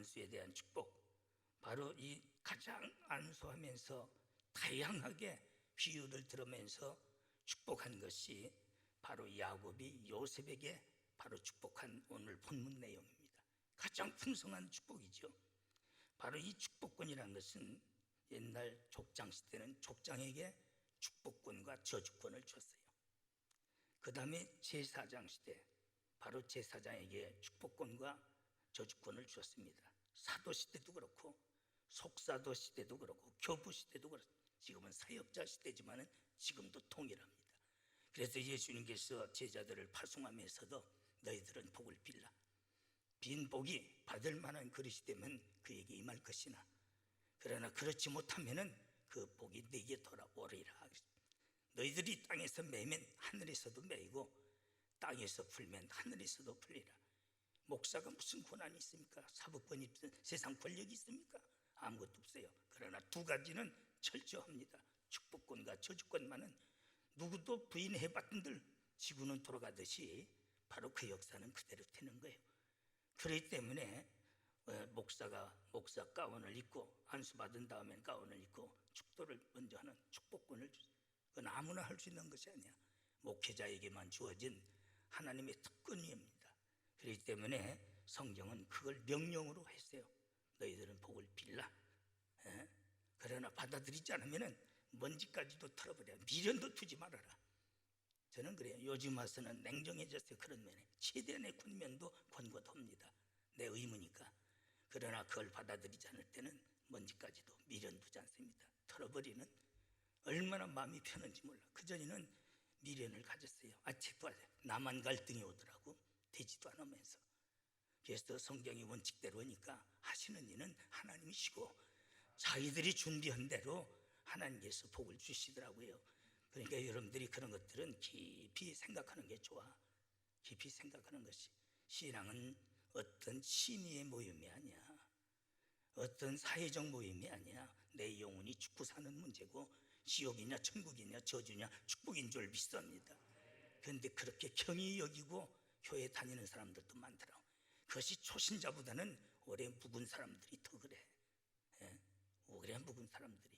안수에 대한 축복, 바로 이 가장 안수하면서 다양하게 비유를 들으면서 축복한 것이 바로 야곱이 요셉에게 바로 축복한 오늘 본문 내용입니다. 가장 풍성한 축복이죠. 바로 이 축복권이라는 것은 옛날 족장 시대는 족장에게 축복권과 저주권을 줬어요. 그 다음에 제사장 시대, 바로 제사장에게 축복권과 저주권을 주었습니다. 사도 시대도 그렇고 속사도 시대도 그렇고 교부 시대도 그렇고 지금은 사역자 시대지만 지금도 동일합니다. 그래서 예수님께서 제자들을 파송하면서도 너희들은 복을 빌라. 빈 복이 받을 만한 그릇이 되면 그에게 임할 것이나 그러나 그렇지 못하면 그 복이 네게 돌아오리라. 너희들이 땅에서 매면 하늘에서도 매이고 땅에서 풀면 하늘에서도 풀리라. 목사가 무슨 권한이 있습니까? 사법권이 세상 권력이 있습니까? 아무것도 없어요. 그러나 두 가지는 철저합니다. 축복권과 저주권만은 누구도 부인해봤던들 지구는 돌아가듯이 바로 그 역사는 그대로 되는 거예요. 그렇기 때문에 목사가 목사 가운을 입고 안수받은 다음에 가운을 입고 축도를 먼저 하는 축복권을 주죠. 그건 아무나 할 수 있는 것이 아니야. 목회자에게만 주어진 하나님의 특권입니다. 그렇기 때문에 성경은 그걸 명령으로 했어요. 너희들은 복을 빌라. 그러나 받아들이지 않으면 먼지까지도 털어버려. 미련도 두지 말아라. 저는 그래요. 요즘 와서는 냉정해졌어요. 그런 면에 최대한의 권면도 권고합니다. 내 의무니까. 그러나 그걸 받아들이지 않을 때는 먼지까지도 미련 두지 않습니다. 털어버리는 얼마나 마음이 편한지 몰라. 그전에는 미련을 가졌어요. 아직도 나만 갈등이 오더라고. 되지도 않으면서. 그래서 성경의 원칙대로 하니까 하시는 이는 하나님이시고 자기들이 준비한 대로 하나님께서 복을 주시더라고요. 그러니까 여러분들이 그런 것들은 깊이 생각하는 게 좋아. 깊이 생각하는 것이. 신앙은 어떤 신의의 모임이 아니야. 어떤 사회적 모임이 아니야. 내 영혼이 죽고 사는 문제고 지옥이냐 천국이냐 저주냐 축복인 줄 믿습니다. 그런데 그렇게 경히 여기고 교회 다니는 사람들도 많더라고. 그것이 초신자보다는 오래 묵은 사람들이 더 그래. 오래 묵은 사람들이.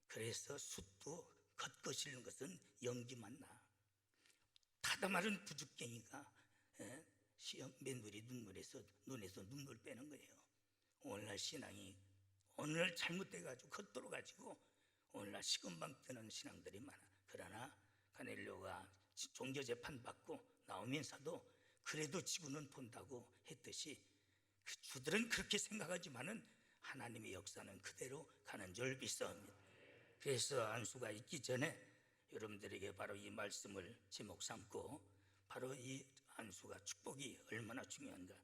그래서 숯도 겉거시는 것은 연기만 나. 타다마른 부죽갱이가 시험 맨눈이 눈물에서 눈에서 눈물 빼는 거예요. 오늘날 신앙이 오늘날 잘못돼가지고 겉돌아가지고 오늘날 시금방 뜨는 신앙들이 많아. 그러나 가넬료가 종교재판 받고 나오면서도 그래도 지구는 본다고 했듯이 그 주들은 그렇게 생각하지만은 하나님의 역사는 그대로 가는 줄 믿습니다. 그래서 안수가 있기 전에 여러분들에게 바로 이 말씀을 제목 삼고 바로 이 안수가 축복이 얼마나 중요한가.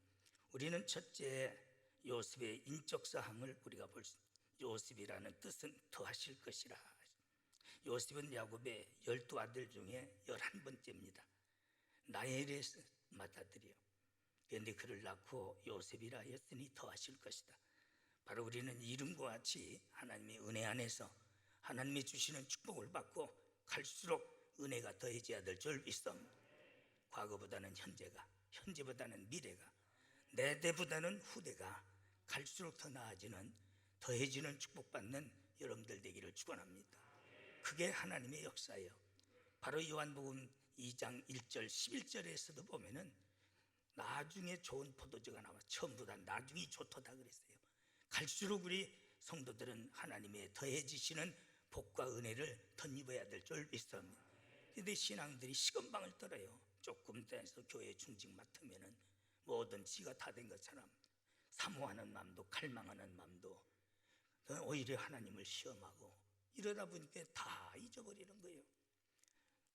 우리는 첫째 요셉의 인적 사항을 우리가 볼 수. 요셉이라는 뜻은 더하실 것이라. 요셉은 야곱의 12아들 중에 11번째입니다. 나엘의 맏아들이요. 그런데 그를 낳고 요셉이라 했으니 더하실 것이다. 바로 우리는 이름과 같이 하나님의 은혜 안에서 하나님이 주시는 축복을 받고 갈수록 은혜가 더해져야 될 줄 믿습니다. 과거보다는 현재가, 현재보다는 미래가, 내 때보다는 후대가 갈수록 더 나아지는 더해지는 축복받는 여러분들 되기를 축원합니다. 그게 하나님의 역사예요. 바로 요한복음 2장 1절 11절에서도 보면은 나중에 좋은 포도주가 나와 처음보다 나중이 좋다 그랬어요. 갈수록 우리 성도들은 하나님의 더해지시는 복과 은혜를 덧입어야 될 줄 믿습니다. 그런데 신앙들이 시건방을 떨어요. 조금 돼서 교회 중직 맡으면은 뭐든 지가 다 된 것처럼 사모하는 마음도 갈망하는 마음도 오히려 하나님을 시험하고 이러다 보니까 다 잊어버리는 거예요.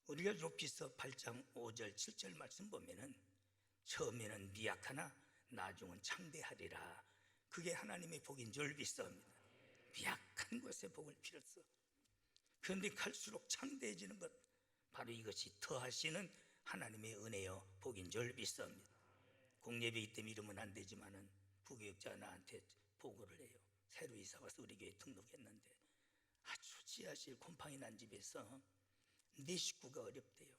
우리가 욥기서 8장 5절 7절 말씀 보면은 처음에는 미약하나 나중은 창대하리라. 그게 하나님의 복인 줄 믿습니다. 미약한 것에 복을 빌었어. 그런데 갈수록 창대해지는 것, 바로 이것이 더하시는 하나님의 은혜요 복인 줄 믿습니다. 공예배기 때문에 이러면 안 되지만은 부교육자 나한테 보고를 해요. 새로 이사 와서 우리 교회 등록했는데 아주 지하실 곰팡이 난 집에서 네 식구가 어렵대요.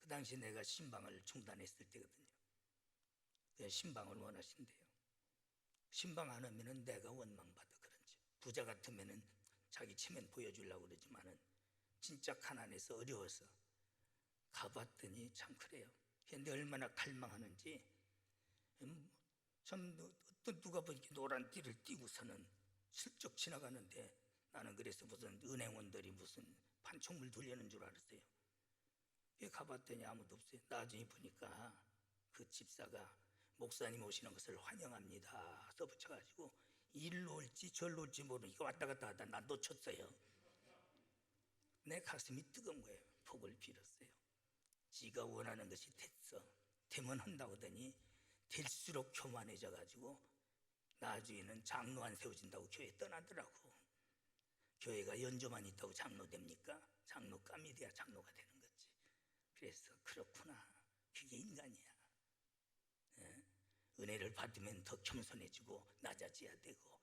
그 당시 내가 신방을 중단했을 때거든요. 신방을 원하신대요. 신방 안 하면은 내가 원망받아 그런지. 부자 같으면은 자기 체면 보여주려고 그러지만은 진짜 가난해서 어려워서 가봤더니 참 그래요. 근데 얼마나 갈망하는지. 참 어떤 누가 보니까 노란 띠를 띠고서는 슬쩍 지나가는데 나는 그래서 무슨 은행원들이 무슨 판촉물 돌리는 줄 알았어요. 가봤더니 아무도 없어요. 나중에 보니까 그 집사가 목사님 오시는 것을 환영합니다 써붙여가지고 일로 올지 절로 올지 모르니까 왔다 갔다 하다 난 놓쳤어요. 내 가슴이 뜨거운 거예요. 복을 빌었어요. 지가 원하는 것이 됐어. 되면 한다고 하더니 될수록 교만해져 가지고 나중에는 장로 안 세워진다고 교회 떠나더라고. 교회가 연조만 있다고 장로 됩니까? 장로감이 돼야 장로가 되는 거지. 그래서 그렇구나. 그게 인간이야. 예? 은혜를 받으면 더 겸손해지고 낮아져야 되고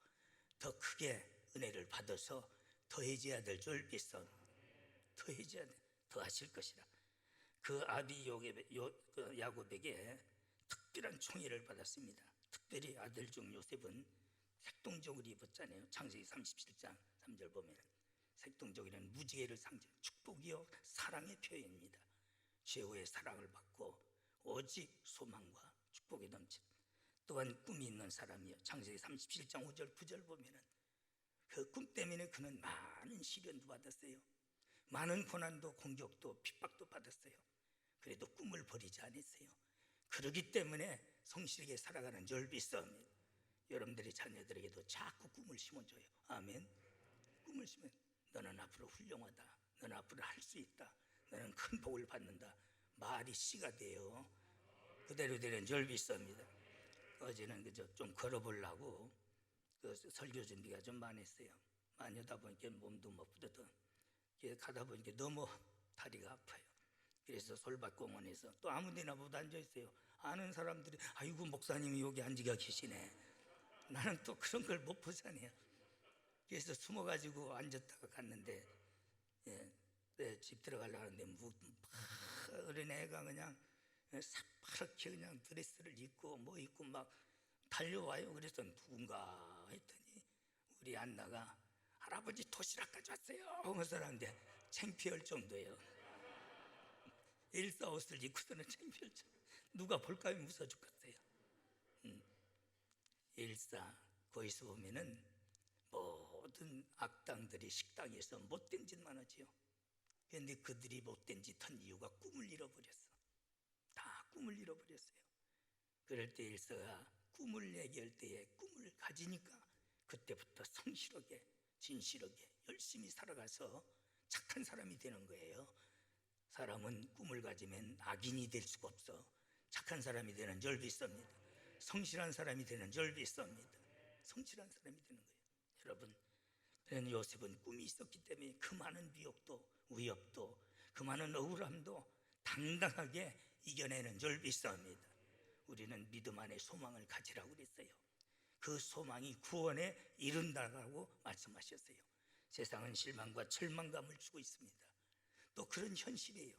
더 크게 은혜를 받아서 더해져야 될 줄 믿어. 더해져야 돼. 더 하실 것이라. 그 아비 야곱에게 특별한 총애를 받았습니다. 특별히 아들 중 요셉은 색동족을 입었잖아요. 창세기 37장 3절 보면 색동족이라는 무지개를 상징, 축복이요 사랑의 표현입니다. 최후의 사랑을 받고 오직 소망과 축복에 넘친, 또한 꿈이 있는 사람이요. 창세기 37장 5절 9절 보면 그 꿈 때문에 그는 많은 시련도 받았어요. 많은 고난도 공격도 핍박도 받았어요. 그래도 꿈을 버리지 않았어요. 그러기 때문에 성실하게 살아가는 줄 믿습니다. 여러분들의 자녀들에게도 자꾸 꿈을 심어줘요. 아멘. 꿈을 심어. 너는 앞으로 훌륭하다. 너는 앞으로 할 수 있다. 너는 큰 복을 받는다. 말이 씨가 돼요. 그대로 되는 줄 믿습니다. 어제는 그저 좀 걸어보려고 그 설교 준비가 좀 많았어요. 많이 하다 보니까 몸도 못 부르던 가다 보니까 너무 다리가 아파요. 그래서 솔밭공원에서 또 아무데나 못 앉아있어요. 아는 사람들이 아이고 목사님이 여기 앉아 계시네. 나는 또 그런 걸 못 보잖아요. 그래서 숨어가지고 앉았다가 갔는데 집 들어가려고 하는데 어린 애가 그냥 새파랗게 그냥 드레스를 입고 뭐 입고 막 달려와요. 그래서 누군가 했더니 우리 안나가 할아버지 도시락 가져왔어요 하면서 하는데 창피할 정도예요. 일사 옷을 입고서는 창피할 정도. 누가 볼까 무서워 죽겠어요. 일사 거기서 보면은 모든 악당들이 식당에서 못된 짓만 하지요. 그런데 그들이 못된 짓 한 이유가 꿈을 잃어버렸어. 다 꿈을 잃어버렸어요. 그럴 때 일사가 꿈을 얘기할 때에 꿈을 가지니까 그때부터 성실하게 진실하게 열심히 살아가서 착한 사람이 되는 거예요. 사람은 꿈을 가지면 악인이 될 수가 없어. 착한 사람이 되는 줄 믿습니다. 성실한 사람이 되는 줄 믿습니다. 성실한 사람이 되는 거예요. 여러분, 요셉은 꿈이 있었기 때문에 그 많은 미혹도 위협도 그 많은 억울함도 당당하게 이겨내는 줄 믿습니다. 우리는 믿음 안에 소망을 가지라고 그랬어요. 그 소망이 구원에 이른다고 말씀하셨어요. 세상은 실망과 절망감을 주고 있습니다. 또 그런 현실이에요.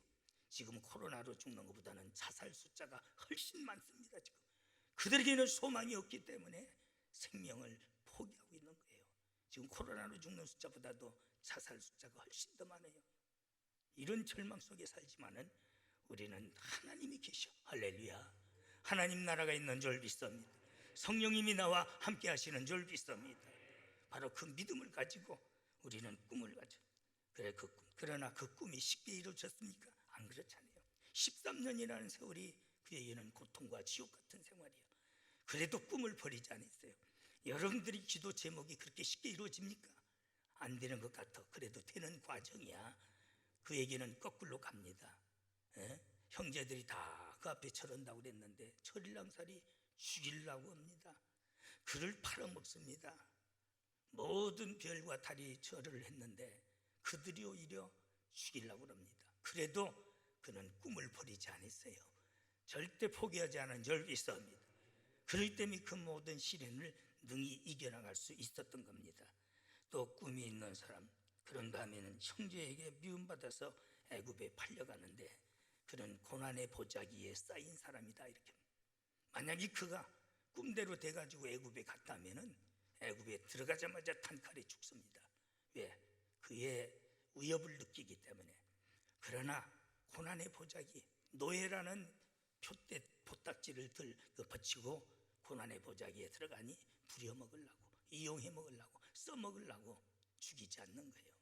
지금 코로나로 죽는 것보다는 자살 숫자가 훨씬 많습니다. 지금 그들에게는 소망이 없기 때문에 생명을 포기하고 있는 거예요. 지금 코로나로 죽는 숫자보다도 자살 숫자가 훨씬 더 많아요. 이런 절망 속에 살지만은 우리는 하나님이 계셔. 할렐루야. 하나님 나라가 있는 줄 믿습니다. 성령님이 나와 함께 하시는 줄 믿습니다. 바로 그 믿음을 가지고 우리는 꿈을 가져. 그러나 그 꿈이 쉽게 이루어졌습니까? 안 그렇잖아요. 13년이라는 세월이 그에게는 고통과 지옥 같은 생활이에요. 그래도 꿈을 버리지 않았어요. 여러분들이 기도 제목이 그렇게 쉽게 이루어집니까? 안 되는 것 같아. 그래도 되는 과정이야. 그에게는 거꾸로 갑니다. 형제들이 다 그 앞에 절한다고 그랬는데 철일랑살이 죽이려고 합니다. 그를 팔아먹습니다. 모든 별과 달이 절을 했는데 그들이 오히려 죽이려고 합니다. 그래도 그는 꿈을 버리지 않았어요. 절대 포기하지 않은 줄 믿습니다. 그렇기 때문에 그 모든 시련을 능히 이겨나갈 수 있었던 겁니다. 또 꿈이 있는 사람, 그런가 하면 형제에게 미움받아서 애굽에 팔려가는데 그는 고난의 보자기에 쌓인 사람이다. 이렇게 만약에 그가 꿈대로 돼가지고 애굽에 갔다면 애굽에 들어가자마자 단칼에 죽습니다. 왜? 그의 위협을 느끼기 때문에. 그러나 고난의 보자기, 노예라는 표대 보딱지를 붙이고 고난의 보자기에 들어가니 부려먹으려고, 이용해 먹으려고, 써먹으려고 죽이지 않는 거예요.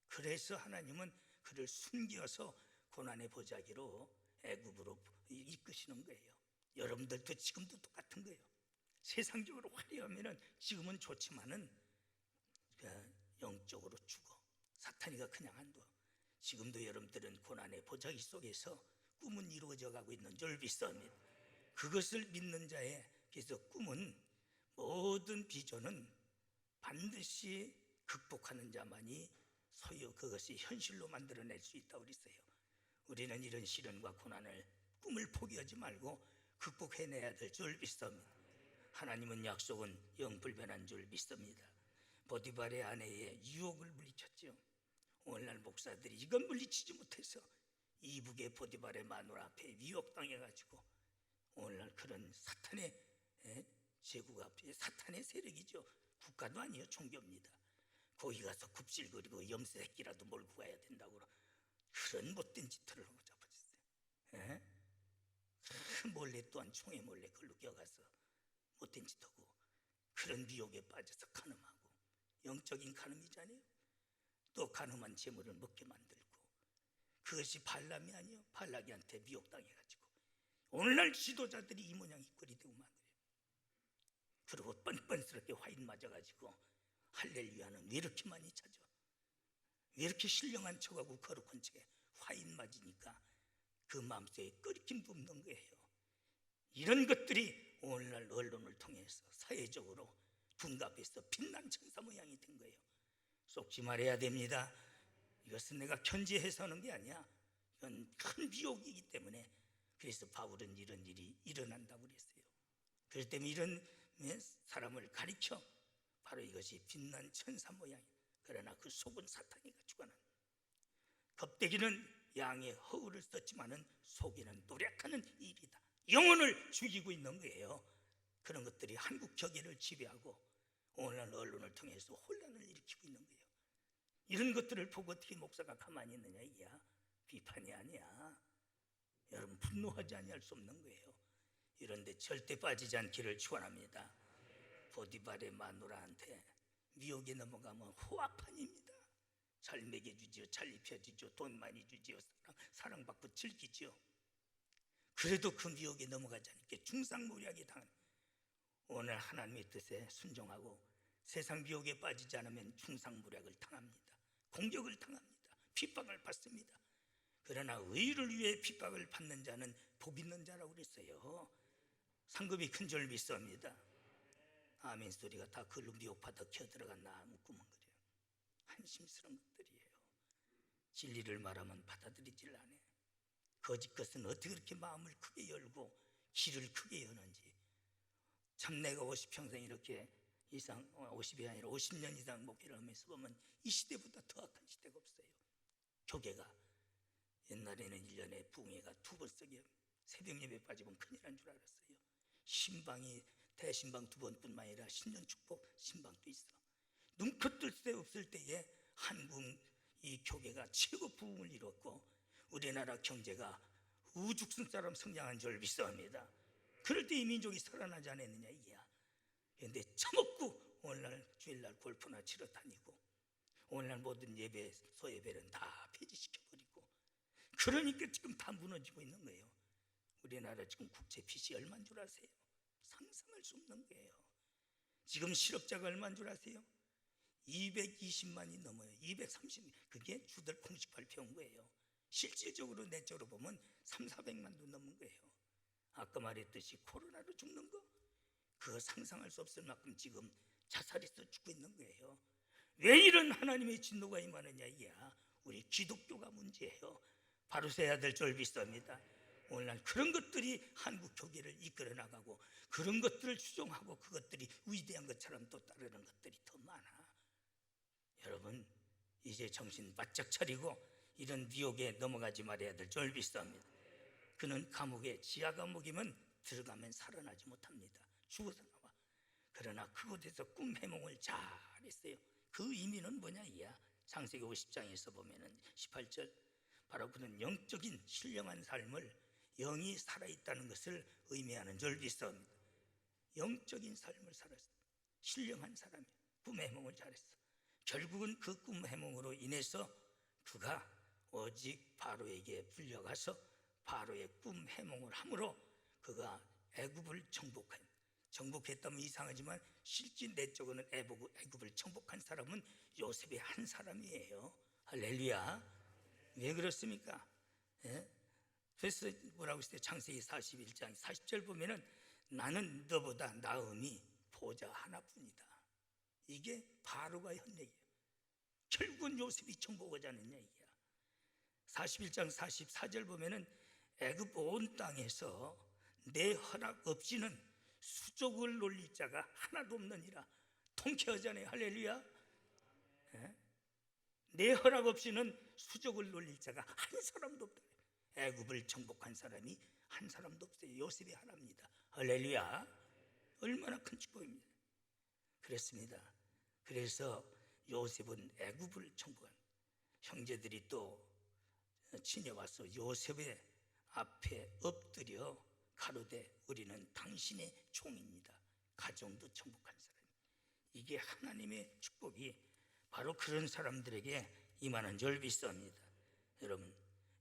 그래서 하나님은 그를 숨겨서 고난의 보자기로 애굽으로 이끄시는 거예요. 여러분들도 지금도 똑같은 거예요. 세상적으로 화려하면 지금은 좋지만은 영적으로 죽어. 사탄이가 그냥 안 둬. 지금도 여러분들은 고난의 보자기 속에서 꿈은 이루어져 가고 있는 줄 믿습니다. 그것을 믿는 자의 그래서 꿈은 모든 비전은 반드시 극복하는 자만이 소유 그것이 현실로 만들어낼 수 있다고 그랬어요. 우리는 이런 시련과 고난을 꿈을 포기하지 말고 극복해내야 될 줄 믿습니다. 하나님은 약속은 영불변한 줄 믿습니다. 보디발의 아내의 유혹을 물리쳤죠. 오늘날 목사들이 이건 물리치지 못해서 이북의 보디발의 마누라 앞에 미혹당해가지고 오늘날 그런 사탄의 제국 앞에 사탄의 세력이죠. 국가도 아니에요. 종교입니다. 거기 가서 굽실거리고 염새끼라도 몰고 가야 된다고 그런 못된 짓을 하고 잡아줬어요. 몰래 또한 총에 몰래 걸로 껴가서 못된 짓하고 그런 미혹에 빠져서 간음하고 영적인 간음이잖아요. 또 간음한 재물을 먹게 만들고 그것이 발람이 아니요 발락이한테 미혹당해가지고 오늘날 지도자들이 이 모양 이 꼴이 되고 만 그래요. 그리고 뻔뻔스럽게 화인 맞아가지고 할렐루야는 왜 이렇게 많이 찾아? 왜 이렇게 신령한 척하고 거룩한 척에 화인 맞으니까 그 마음속에 끓김도 없는 거예요. 이런 것들이 오늘날 언론을 통해서 사회적으로 둔갑해서 빛난 천사 모양이 된 거예요. 속지 말아야 됩니다. 이것은 내가 견제해서 하는 게 아니야. 이건 큰 미혹이기 때문에 그래서 바울은 이런 일이 일어난다고 그랬어요. 그렇기 때문에 이런 사람을 가리켜 바로 이것이 빛난 천사 모양이에요. 그러나 그 속은 사탄이 가지고 가는 겁대기는 양의 허울을 썼지만은 속에는 노력하는 일이다. 영혼을 죽이고 있는 거예요. 그런 것들이 한국 교계를 지배하고 오늘날 언론을 통해서 혼란을 일으키고 있는 거예요. 이런 것들을 보고 어떻게 목사가 가만히 있느냐 이게야. 비판이 아니야. 여러분 분노하지 아니할 수 없는 거예요. 이런데 절대 빠지지 않기를 축원합니다. 보디발의 마누라한테 미혹에 넘어가면 호화판입니다. 잘 먹여주지요, 잘 입혀주지요, 돈 많이 주지요, 사랑받고 즐기지요. 그래도 그 미혹에 넘어가지 않게 중상모략이 당한. 오늘 하나님의 뜻에 순종하고 세상 미혹에 빠지지 않으면 중상모략을 당합니다. 공격을 당합니다. 핍박을 받습니다. 그러나 의를 위해 핍박을 받는 자는 복 있는 자라고 그랬어요. 상급이 큰 줄 믿습니다. 아멘 소리가 다 그걸로 미혹받아 켜들어갔나 묻구멍거려요. 한심스러운 것들이에요. 진리를 말하면 받아들이질 않아요. 거짓 것은 어떻게 그렇게 마음을 크게 열고 길을 크게 여는지. 참 내가 50평생 이렇게 이상 50이 아니라 50년 이상 목회를 하면서 보면 이 시대보다 더 악한 시대가 없어요. 교계가 옛날에는 1년에 부흥회가 2번 썩여 새벽 예배 빠지면 큰일 난 줄 알았어요. 신방이 대신방 2번뿐만 아니라 신년 축복 신방도 있어. 눈코 뜰 새 없을 때에 한국 이 교계가 최고 부흥을 이뤘고 우리나라 경제가 우죽순처럼 성장한 줄 믿습니다. 그럴 때 이 민족이 살아나지 않았느냐 이게야. 그런데 처먹고 오늘날 주일날 골프나 치러 다니고 오늘날 모든 예배 소예배는 다 폐지시켜버리고 그러니까 지금 다 무너지고 있는 거예요. 우리나라 지금 국채 빚이 얼마인 줄 아세요? 상상할 수 없는 거예요. 지금 실업자가 얼마인 줄 아세요? 220만이 넘어요. 230만. 그게 주들 공식 발표한 거예요. 실질적으로 내적으로 보면 3,400만도 넘은 거예요. 아까 말했듯이 코로나로 죽는 거 그거 상상할 수 없을 만큼 지금 자살해서 죽고 있는 거예요. 왜 이런 하나님의 진노가 임하느냐 이야. 우리 기독교가 문제예요. 바로 서야 될 줄 믿습니다. 오늘날 그런 것들이 한국 교계를 이끌어 나가고 그런 것들을 추종하고 그것들이 위대한 것처럼 또 따르는 것들이 더 많아. 여러분 이제 정신 바짝 차리고 이런 미혹에 넘어가지 말아야 될 줄 믿습니다. 그는 감옥에 지하 감옥이면 들어가면 살아나지 못합니다. 죽어서 나와. 그러나 그곳에서 꿈 해몽을 잘했어요. 그 의미는 뭐냐 이야. 창세기 50장에서 보면은 18절, 바로 그는 영적인 신령한 삶을, 영이 살아있다는 것을 의미하는 줄 믿습니다. 영적인 삶을 살았어. 신령한 사람이 꿈 해몽을 잘했어. 결국은 그 꿈 해몽으로 인해서 그가 오직 바로에게 불려가서 바로의 꿈 해몽을 함으로 그가 애굽을 정복했다면 이상하지만 실제 내적으로는 애굽을 정복한 사람은 요셉의 한 사람이에요. 할렐루야. 왜 그렇습니까? 예? 그래서 뭐라고 했어요? 창세기 41장 40절 보면은 나는 너보다 나음이 보좌 하나뿐이다. 이게 바로가 한 얘기예요. 결국은 요셉이 정복하자는 얘기야. 41장 44절 보면은 애굽 온 땅에서 내 허락 없이는 수족을 놀릴 자가 하나도 없느니라. 통쾌하잖아요. 할렐루야. 예? 내 허락 없이는 수족을 놀릴 자가 한 사람도 없다. 애굽을 정복한 사람이 한 사람도 없어요. 요셉이 하나입니다. 할렐루야. 얼마나 큰 축복입니다. 그렇습니다. 그래서 요셉은 애굽을 정복한, 형제들이 또 지녀와서 요셉의 앞에 엎드려 가로되 우리는 당신의 종입니다. 가정도 정복한 사람. 이게 하나님의 축복이 바로 그런 사람들에게 임하는 줄 믿습니다. 여러분,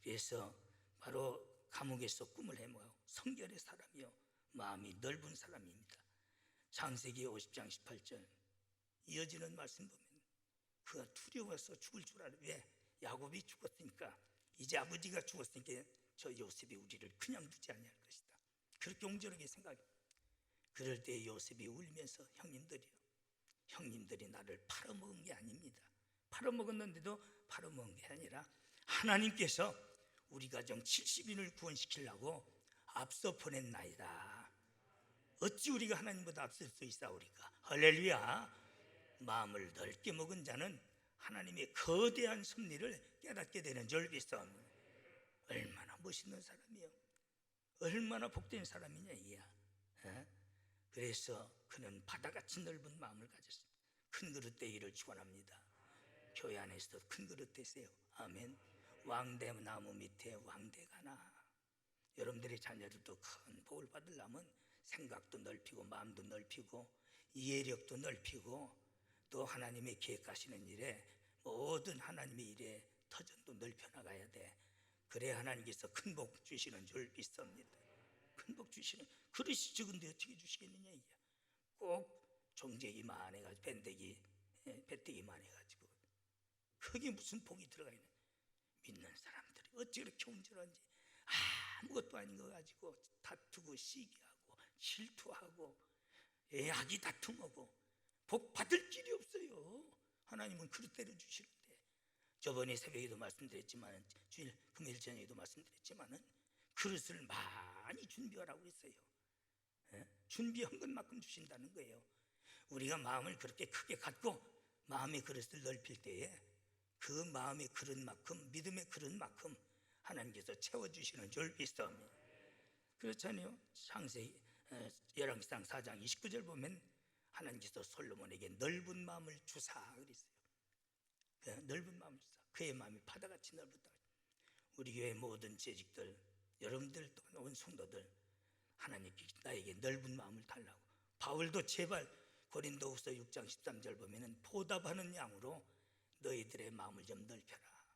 그래서 바로 감옥에서 꿈을 해몽하고 성결의 사람이요 마음이 넓은 사람입니다. 창세기 50장 18절 이어지는 말씀 보면 그가 두려워서 죽을 줄 알아. 왜? 야곱이 죽었으니까, 이제 아버지가 죽었으니까 저 요셉이 우리를 그냥 두지 아니할 것이다. 그렇게 옹졸하게 생각해. 그럴 때 요셉이 울면서 형님들이 나를 팔아먹은 게 아닙니다. 팔아먹었는데도 팔아먹은 게 아니라 하나님께서 우리 가정 70인을 구원시키려고 앞서 보냈나이다. 어찌 우리가 하나님보다 앞설 수 있사오리까. 할렐루야. 마음을 넓게 먹은 자는 하나님의 거대한 섭리를 깨닫게 되는 줄 믿사옵니다. 얼마나 멋있는 사람이요, 얼마나 복된 사람이냐 이야. 그래서 그는 바다같이 넓은 마음을 가졌습니다. 큰 그릇 되기를 축원합니다. 교회 안에서도 큰 그릇 되세요. 아멘. 왕대나무 밑에 왕대가나. 여러분들의 자녀들도 큰 복을 받으려면 생각도 넓히고 마음도 넓히고 이해력도 넓히고 또 하나님의 계획하시는 일에 모든 하나님의 일에 터전도 넓혀나가야 돼. 그래야 하나님께서 큰 복 주시는 줄 믿습니다. 큰 복 주시는, 그릇이 적은데 어떻게 주시겠느냐 이게. 꼭 종재기 만해가지고 배때기만 해가지고 그게 무슨 복이 들어가 있는. 믿는 사람들이 어찌 그렇게 온전한지. 아무것도 아닌 거 가지고 다투고 시기하고 질투하고 악이 다툼하고 복 받을 길이 없어요. 하나님은 그릇대로 주시는데. 저번에 새벽에도 말씀드렸지만, 주일 금요일 저녁에도 말씀드렸지만은 그릇을 많이 준비하라고 했어요. 준비한 것만큼 주신다는 거예요. 우리가 마음을 그렇게 크게 갖고 마음의 그릇을 넓힐 때에 그 마음의 그릇만큼, 믿음의 그릇만큼 하나님께서 채워주시는 줄 믿습니다. 그렇잖아요. 창세기 열왕기상 4장 29절 보면 하나님께서 솔로몬에게 넓은 마음을 주사 그랬어요. 넓은 마음을 주사. 그의 마음이 바다같이 넓었다. 우리 교회 모든 재직들, 여러분들 또 온 성도들, 하나님께 나에게 넓은 마음을 달라고. 바울도 제발 고린도후서 6장 13절 보면은 보답하는 양으로 너희들의 마음을 좀 넓혀라.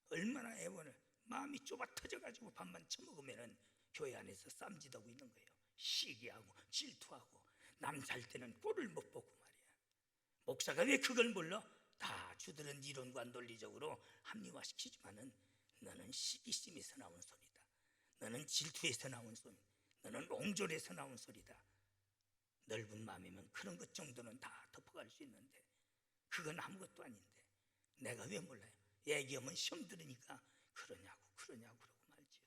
얼마나 애원을, 마음이 좁아 터져가지고 밥만 처먹으면은 교회 안에서 쌈짓하고 있는 거예요. 시기하고 질투하고 남 잘 때는 꼴을 못 보고 말이야. 목사가 왜 그걸 몰라? 다 주들은 이론과 논리적으로 합리화시키지만은 너는 시기심에서 나온 소리다. 너는 질투에서 나온 소리다. 너는 옹졸에서 나온 소리다. 넓은 마음이면 그런 것 정도는 다 덮어갈 수 있는데 그건 아무것도 아닌데 내가 왜 몰라요? 얘기하면 시험 들으니까 그러냐고 그러고 말지요.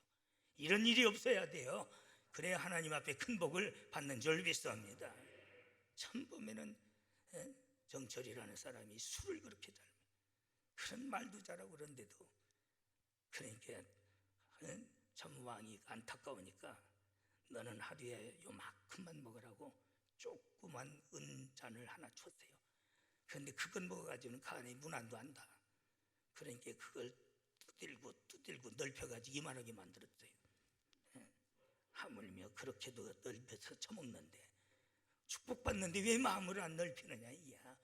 이런 일이 없어야 돼요. 그래야 하나님 앞에 큰 복을 받는 줄 믿습니다. 참 보면은 정철이라는 사람이 술을 그렇게 잘, 그런 말도 잘하고 그런데도, 그러니까 참 왕이 안타까우니까 너는 하루에 요만큼만 먹으라고 조그만 은잔을 하나 줬어요. 그런데 그걸 먹어가지고는 간에 문안도 한다. 그러니까 그걸 두들고 넓혀가지고 이만하게 만들었어요. 하물며 그렇게도 넓혀서 처먹는데, 축복받는데 왜 마음을 안 넓히느냐 이야.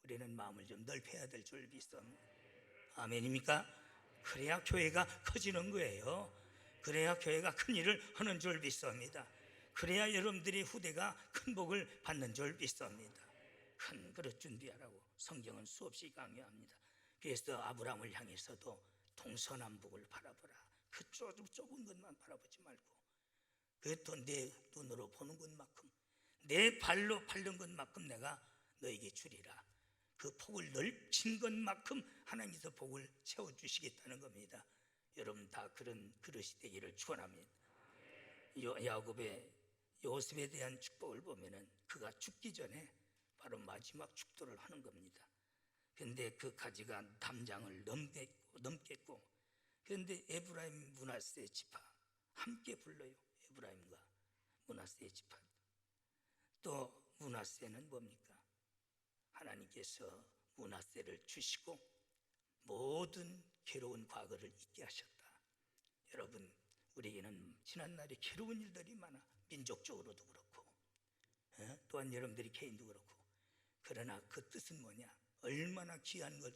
우리는 마음을 좀 넓혀야 될 줄 믿습니다. 아멘입니까? 그래야 교회가 커지는 거예요. 그래야 교회가 큰 일을 하는 줄 믿습니다. 그래야 여러분들의 후대가 큰 복을 받는 줄 믿습니다. 큰 그릇 준비하라고 성경은 수없이 강요합니다. 그래서 아브라함을 향해서도 동서남북을 바라보라. 그 좁은 것만 바라보지 말고 그것도 내 눈으로 보는 것만큼, 내 발로 밟는 것만큼 내가 너에게 주리라. 그 폭을 넓힌 것만큼 하나님께서 복을 채워주시겠다는 겁니다. 여러분 다 그런 그릇이 되기를 축원합니다. 야곱의 요셉에 대한 축복을 보면은 그가 죽기 전에 바로 마지막 축도를 하는 겁니다. 그런데 그 가지가 담장을 넘겠고, 그런데 에브라임 므낫세 지파 함께 불러요. 에브라임과 므낫세 지파. 또 므낫세는 뭡니까? 하나님께서 므낫세를 주시고 모든 괴로운 과거를 잊게 하셨다. 여러분, 우리에게는 지난날에 괴로운 일들이 많아. 민족적으로도 그렇고 또한 여러분들이 개인도 그렇고. 그러나 그 뜻은 뭐냐? 얼마나 귀한 것,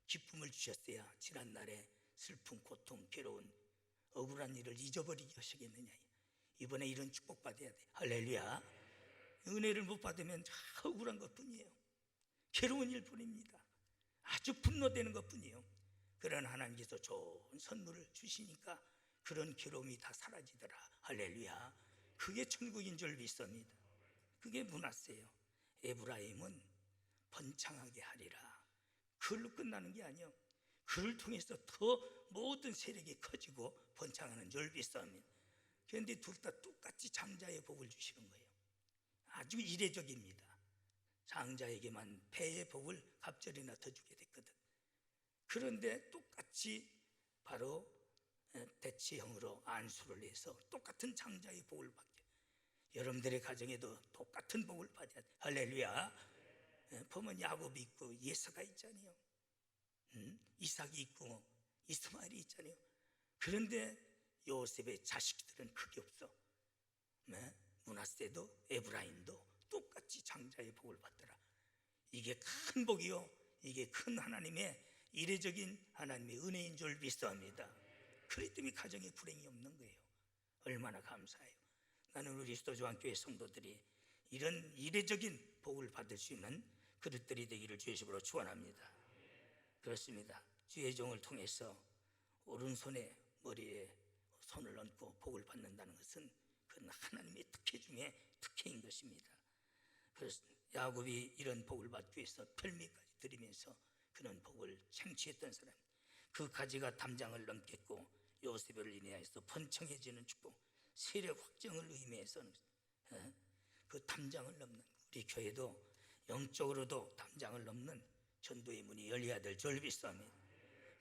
기쁨을 주셨어야 지난날에 슬픔, 고통, 괴로운 억울한 일을 잊어버리게 하시겠느냐. 이번에 이런 축복 받아야 돼. 할렐루야. 은혜를 못 받으면 억울한 것뿐이에요. 괴로운 일뿐입니다. 아주 분노되는 것뿐이에요. 그런 하나님께서 좋은 선물을 주시니까 그런 괴로움이 다 사라지더라. 할렐루야. 그게 천국인 줄 믿습니다. 그게 므낫세요. 에브라임은 번창하게 하리라. 그걸로 끝나는 게 아니에요. 그를 통해서 더 모든 세력이 커지고 번창하는 줄 믿습니다. 그런데 둘 다 똑같이 장자의 복을 주시는 거예요. 아주 이례적입니다. 장자에게만 배의 복을 갑절이나 더 주게 됐거든. 그런데 똑같이 바로 대치형으로 안수를 해서 똑같은 장자의 복을 받게. 여러분들의 가정에도 똑같은 복을 받아야 돼. 할렐루야. 보면 야곱이 있고 예서가 있잖아요. 이삭이 있고 이스마엘이 있잖아요. 그런데 요셉의 자식들은 크게 없어. 므낫세도 에브라임도 똑같이 장자의 복을 받더라. 이게 큰 복이요, 이게 큰 하나님의 이례적인 하나님의 은혜인 줄 믿습니다. 그렇기 때문에 가정에 불행이 없는 거예요. 얼마나 감사해요. 나는 우리 수도조항교회 성도들이 이런 이례적인 복을 받을 수 있는 그릇들이 되기를 주의 이름으로 축원합니다. 그렇습니다. 주의 종을 통해서 오른손에 머리에 손을 얹고 복을 받는다는 것은 그건 하나님의 특혜 중에 특혜인 것입니다. 그래서 야곱이 이런 복을 받기 위해서 별미까지 드리면서 그런 복을 생취했던 사람, 그 가지가 담장을 넘겠고 요셉을 인하여서 번창해지는 축복, 세력 확정을 의미해서는 그 담장을 넘는, 우리 교회도 영적으로도 담장을 넘는 전도의 문이 열려야 될 줄 믿습니다.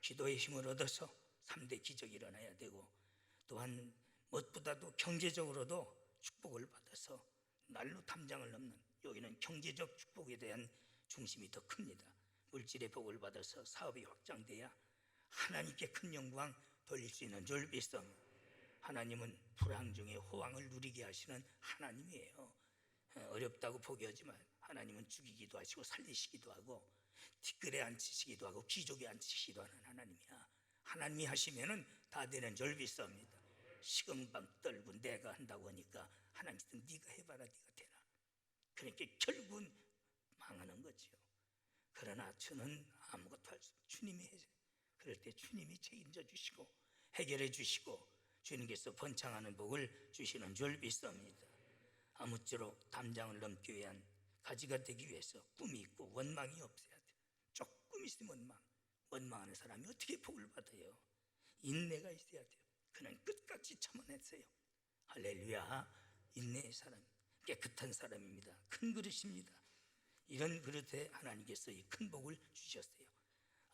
기도의 힘을 얻어서 3대 기적이 일어나야 되고, 또한 무엇보다도 경제적으로도 축복을 받아서 날로 담장을 넘는, 여기는 경제적 축복에 대한 중심이 더 큽니다. 물질의 복을 받아서 사업이 확장돼야 하나님께 큰 영광 돌릴 수 있는 줄 믿습니다. 하나님은 불황 중에 호황을 누리게 하시는 하나님이에요. 어렵다고 포기하지 마요. 하나님은 죽이기도 하시고 살리시기도 하고 티끌에 앉히시기도 하고 귀족에 앉히시기도 하는 하나님이야. 하나님이 하시면은 다 되는 줄 믿습니다. 시금방 떨고 내가 한다고 하니까 하나님께서 네가 해봐라, 네가 되나. 그러니까 결국은 망하는 거죠. 그러나 저는 아무것도 할 수 없어요. 주님이 해줘요. 그럴 때 주님이 책임져 주시고 해결해 주시고 주님께서 번창하는 복을 주시는 줄 믿습니다. 아무쪼록 담장을 넘기 위한 가지가 되기 위해서 꿈이 있고 원망이 없어야 돼요. 조금 있으면 원망하는 사람이 어떻게 복을 받아요? 인내가 있어야 돼요. 그는 끝까지 참아냈어요. 할렐루야. 인내의 사람, 깨끗한 사람입니다. 큰 그릇입니다. 이런 그릇에 하나님께서 이 큰 복을 주셨어요.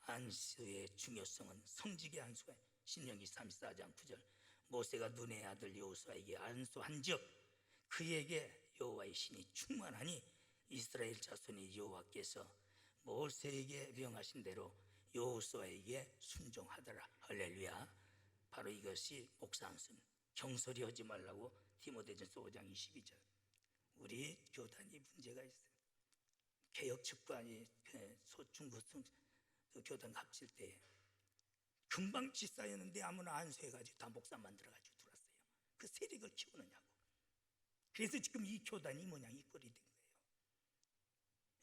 안수의 중요성은 성직의 안수가, 신명기 34장 9절, 모세가 눈의 아들 여호수아에게 안수한즉 그에게 여호와의 신이 충만하니 이스라엘 자손이 여호와께서 모세에게 명하신 대로 여호수아에게 순종하더라. 할렐루야. 바로 이것이 목사 안수는 경솔히 하지 말라고 디모데전서 5장 22절. 우리 교단이 문제가 있어요. 개혁 측관이 소중고등 교단 합칠 때 금방 지사였는데 아무나 안수해가지고 다 목사 만들어가지고 들어왔어요. 그 세력을 키우느냐고. 그래서 지금 이 교단이 모양이 꼴이 된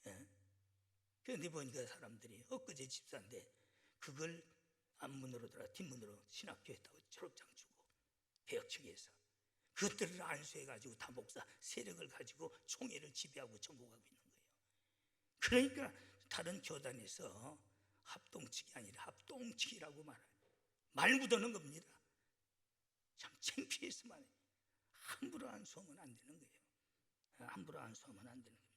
거예요. 그런데 보니까 사람들이 엊그제 집사인데 그걸 앞문으로 들어가 뒷문으로 신학교에다가 졸업장 주고 개혁 측에서 그것들을 안수해가지고 다 목사 세력을 가지고 총회를 지배하고 정복하고 있는 거예요. 그러니까 다른 교단에서 합동측이 아니라 합동측이라고 말 묻어는 겁니다. 참 창피해서만 함부로 안수하면 안 되는 거예요. 함부로 안수하면 안 되는 겁니다.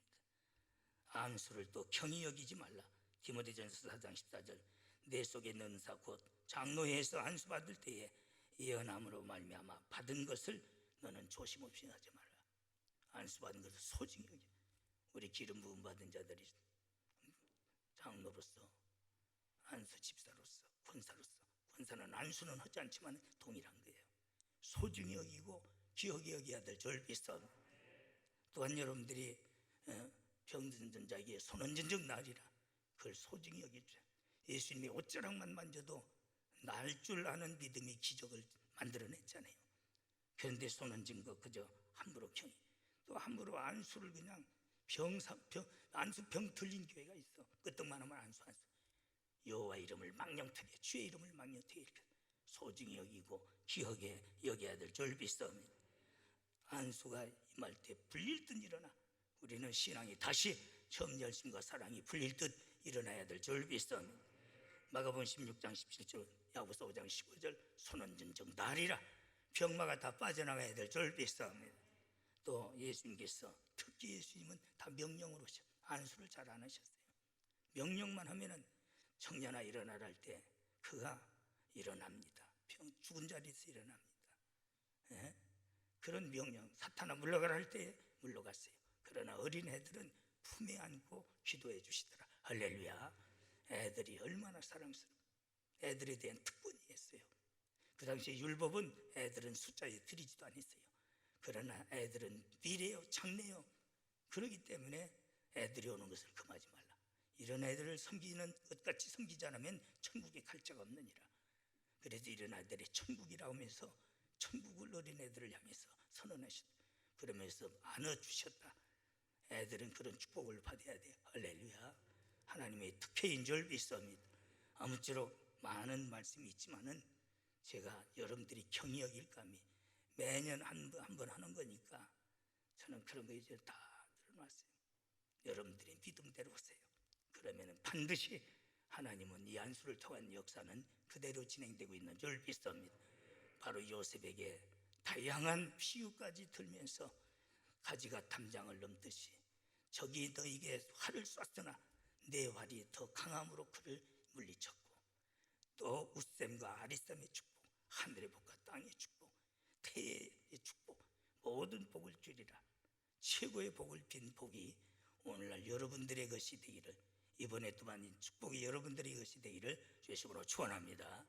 안수를 또 경히 여기지 말라. 디모데전서 4장 14절. 내 속에 있는 은사 곧 장로회에서 안수받을 때에 예언함으로 말미암아 받은 것을 너는 조심 없이 하지 말라. 안수받은 것을 소중히 여겨. 우리 기름 부음 받은 자들이 장로로서 안수 집사로서 권사는 안수는 하지 않지만 동일한 거예요. 소중히 여기고 기억히 여겨야 될 절비선. 또한 여러분들이 병든 자에게 손 얹은 적 나으리라. 그걸 소중히 여기죠. 예수님이 옷자락만 만져도 날 줄 아는 믿음이 기적을 만들어냈잖아요. 그런데 손 얹은 거 그저 함부로 경이. 또 함부로 안수를 그냥 안수병 들린 교회가 있어. 끄떡만 하면 안수. 여호와 이름을 망령되게 주의 이름을 망령되게 이렇게 소중히 여기고 기억에 여겨야 될 절비싸움입니다. 안수가 임할 때 불릴 듯 일어나. 우리는 신앙이 다시 처음 열심과 사랑이 불릴 듯 일어나야 될 절비싸움입니다. 마가복음 16장 17절, 야고보서 5장 15절, 손 얹은 적 나리라. 병마가 다 빠져나가야 될 절비싸움입니다. 또 예수님께서 특히 예수님은 다 명령으로 안수를 잘 안 하셨어요. 명령만 하면은 청년아 일어나라 할 때 그가 일어납니다. 죽은 자리에서 일어납니다. 예? 그런 명령. 사탄아 물러가라 할 때 물러갔어요. 그러나 어린애들은 품에 안고 기도해 주시더라. 할렐루야. 애들이 얼마나 사랑스러워. 애들에 대한 특권이 있어요. 그 당시에 율법은 애들은 숫자에 들이지도 않았어요. 그러나 애들은 미래요 장래요. 그러기 때문에 애들이 오는 것을 금하지 말라. 이런 애들을 섬기는 것 같이 섬기지 않으면 천국에 갈 자가 없느니라. 그래서 이런 아들이 천국이라고 하면서 천국을 어린 애들을 향해서 선언하셨다. 그러면서 안아주셨다. 애들은 그런 축복을 받아야 돼요. 할렐루야. 하나님의 특혜인 줄 믿습니다. 아무쪼록 많은 말씀이 있지만은 제가 여러분들이 경히 여길 감이 매년 한 번 하는 거니까 저는 그런 거 이제 다 들어놨어요. 여러분들이 믿음대로 오세요. 그러면 반드시 하나님은 이 안수를 통한 역사는 그대로 진행되고 있는 줄 믿습니다. 바로 요셉에게 다양한 비유까지 들면서 가지가 담장을 넘듯이 적이 너에게 활을 쐈으나 내 활이 더 강함으로 그를 물리쳤고, 또 웃샘과 아리쌈의 축복, 하늘의 복과 땅의 축복, 태의 축복, 모든 복을 주리라. 최고의 복을 빈 복이 오늘날 여러분들의 것이 되기를, 이번에 또한 축복이 여러분들의 것이 되기를 주의 이름으로 축원합니다.